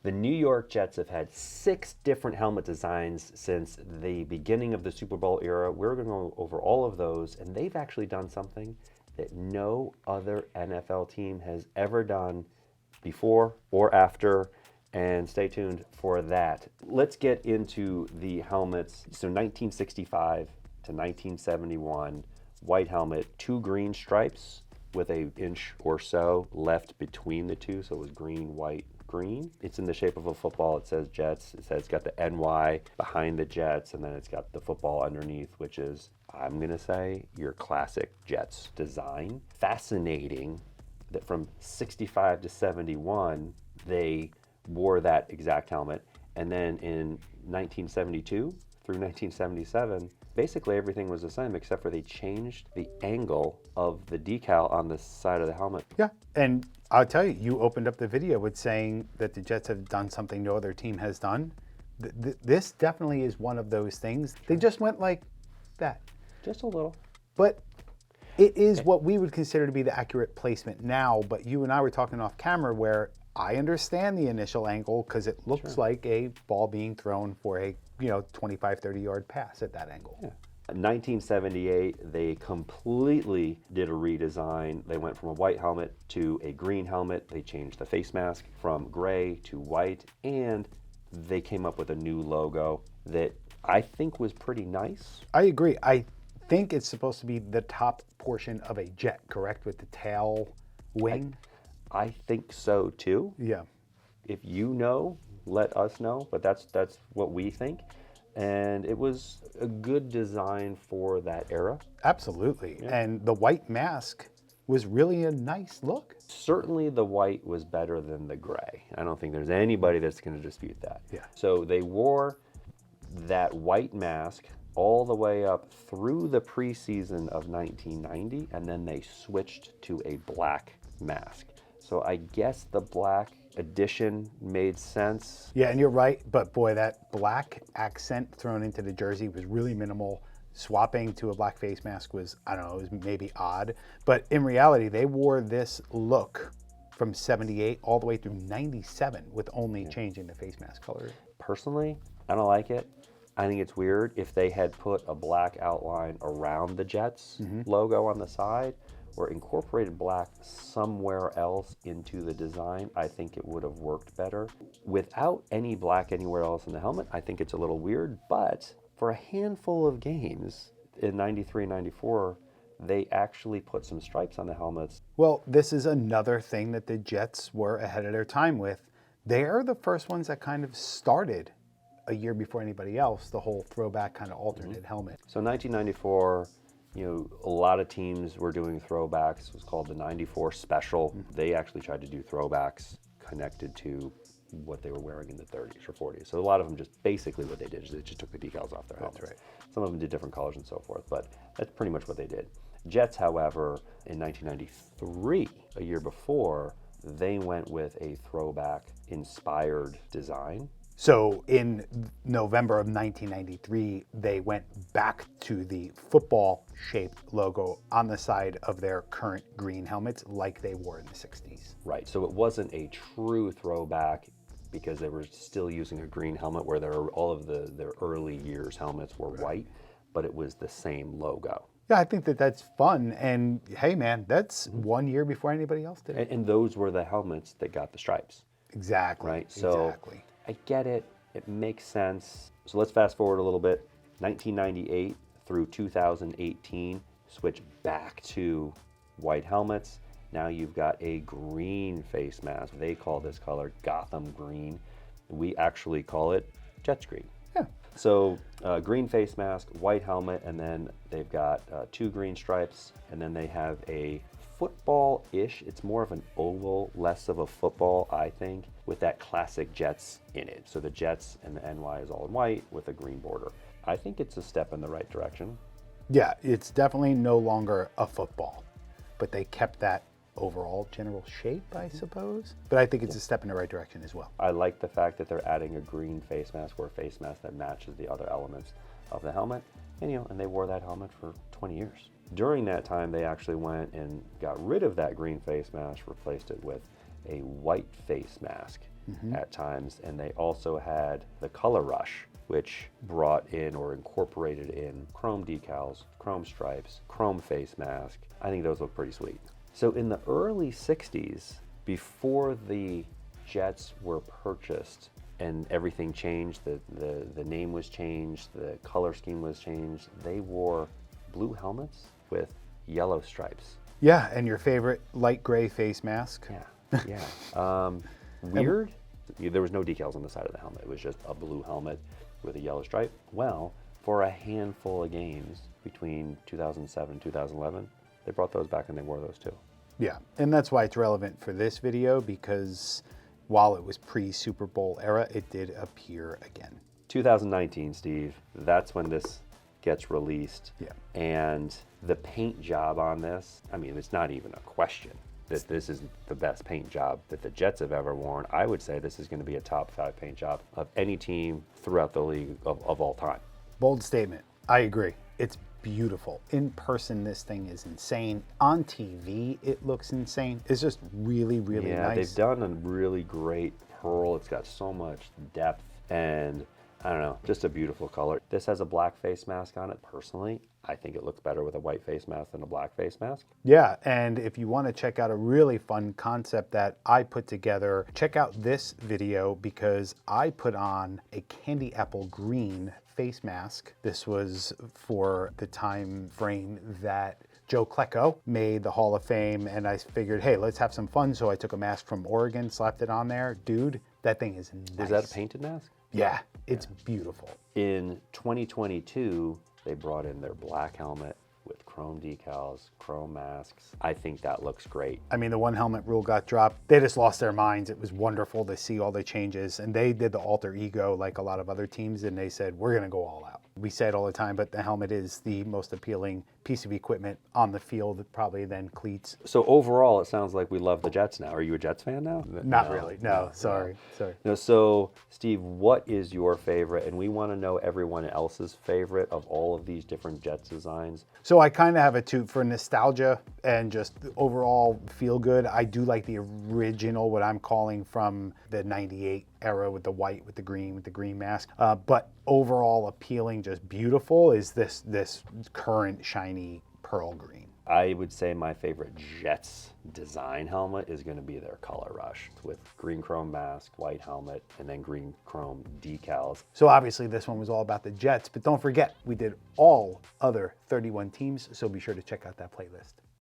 The New York Jets have had 6 different helmet designs since the beginning of the Super Bowl era. We're going to go over all of those, and they've actually done something that no other NFL team has ever done before or after, and stay tuned for that. Let's get into the helmets. So 1965 to 1971, white helmet, 2 green stripes with an inch or so left between the two, so it was green, white, green. It's in the shape of a football. It says Jets. It says it's got the NY behind the Jets, and then it's got the football underneath, which is, I'm gonna say, your classic Jets design. Fascinating that from 65 to 71, they wore that exact helmet. And then in 1972 through 1977, basically everything was the same except for they changed the angle of the decal on the side of the helmet. Yeah, and I'll tell you, you opened up the video with saying that the Jets have done something no other team has done. This definitely is one of those things. They just went like that. Just a little. But it is what we would consider to be the accurate placement now, but you and I were talking off camera where I understand the initial angle because it looks like a ball being thrown for a 25, 30-yard pass at that angle. Yeah. In 1978, they completely did a redesign. They went from a white helmet to a green helmet. They changed the face mask from gray to white, and they came up with a new logo that I think was pretty nice. I agree. I think it's supposed to be the top portion of a jet, correct? With the tail wing? I think so too. Yeah. If you know, let us know, but that's what we think. And it was a good design for that era. Absolutely. Yeah. And the white mask was really a nice look. Certainly the white was better than the gray. I don't think there's anybody that's going to dispute that. Yeah. So they wore that white mask all the way up through the preseason of 1990, and then they switched to a black mask. So I guess the black edition made sense. Yeah, and you're right, but boy, that black accent thrown into the jersey was really minimal. Swapping to a black face mask was, I don't know, it was maybe odd. But in reality, they wore this look from 78 all the way through 97 with only changing the face mask color. Personally, I don't like it. I think it's weird. If they had put a black outline around the Jets logo on the side, or incorporated black somewhere else into the design, I think it would have worked better. Without any black anywhere else in the helmet, I think it's a little weird, but for a handful of games in 93, 94, they actually put some stripes on the helmets. Well, this is another thing that the Jets were ahead of their time with. They're the first ones that kind of started a year before anybody else, the whole throwback kind of alternate helmet. So 1994, a lot of teams were doing throwbacks. It was called the 94 Special. They actually tried to do throwbacks connected to what they were wearing in the 30s or 40s. So a lot of them just basically what they did is they just took the decals off their helmets. That's right. Some of them did different colors and so forth, but that's pretty much what they did. Jets, however, in 1993, a year before, they went with a throwback inspired design. So in November of 1993, they went back to the football-shaped logo on the side of their current green helmets like they wore in the 60s. Right, so it wasn't a true throwback because they were still using a green helmet where all of their early years helmets were white, but it was the same logo. Yeah, I think that's fun. And hey, man, that's 1 year before anybody else did it. And those were the helmets that got the stripes. Exactly. Right, so exactly. I get it. It makes sense. So let's fast forward a little bit. 1998 through 2018, switch back to white helmets. Now you've got a green face mask. They call this color Gotham green. We actually call it Jets green. Yeah. So green face mask, white helmet, and then they've got 2 green stripes, and then they have a football-ish. It's more of an oval, less of a football, I think, with that classic Jets in it. So the Jets and the NY is all in white with a green border. I think it's a step in the right direction. Yeah, it's definitely no longer a football, but they kept that overall general shape, I suppose. But I think it's a step in the right direction as well. I like the fact that they're adding a green face mask or a face mask that matches the other elements of the helmet. And they wore that helmet for 20 years. During that time, they actually went and got rid of that green face mask, replaced it with a white face mask. at times. And they also had the Color Rush, which brought in or incorporated in chrome decals, chrome stripes, chrome face mask. I think those look pretty sweet. So in the early 60s, before the Jets were purchased and everything changed, the name was changed, the color scheme was changed, they wore blue helmets with yellow stripes. Yeah, and your favorite light gray face mask. Yeah. Weird. There was no decals on the side of the helmet. It was just a blue helmet with a yellow stripe. Well, for a handful of games between 2007 and 2011, they brought those back and they wore those too. Yeah, and that's why it's relevant for this video, because while it was pre-Super Bowl era, it did appear again. 2019, Steve, that's when this gets released. Yeah. And the paint job on this, I mean, it's not even a question that this is the best paint job that the Jets have ever worn. I would say this is going to be a top 5 paint job of any team throughout the league of all time. Bold statement. I agree. It's beautiful. In person, this thing is insane. On TV, it looks insane. It's just really, really nice. Yeah, they've done a really great pearl. It's got so much depth and I don't know, just a beautiful color. This has a black face mask on it. Personally, I think it looks better with a white face mask than a black face mask. Yeah, and if you want to check out a really fun concept that I put together, check out this video because I put on a candy apple green face mask. This was for the time frame that Joe Klecko made the Hall of Fame, and I figured, hey, let's have some fun. So I took a mask from Oregon, slapped it on there. Dude, that thing is nice. Is that a painted mask? Yeah, it's beautiful. In 2022, they brought in their black helmet with chrome decals, chrome masks. I think that looks great. I mean, the one helmet rule got dropped. They just lost their minds. It was wonderful to see all the changes, and they did the alter ego like a lot of other teams, and they said, we're gonna go all out. We say it all the time, but the helmet is the most appealing piece of equipment on the field, probably then cleats. So overall, it sounds like we love the Jets now. Are you a Jets fan now? Not really, no, sorry. No, so Steve, what is your favorite? And we want to know everyone else's favorite of all of these different Jets designs. So I kind of have a two for nostalgia and just overall feel good. I do like the original, what I'm calling from the 98 era with the white, with the green mask. But overall appealing, just beautiful is this current shiny pearl green. I would say my favorite Jets design helmet is going to be their Color Rush with green chrome mask, white helmet, and then green chrome decals. So obviously this one was all about the Jets, but don't forget, we did all other 31 teams, so be sure to check out that playlist.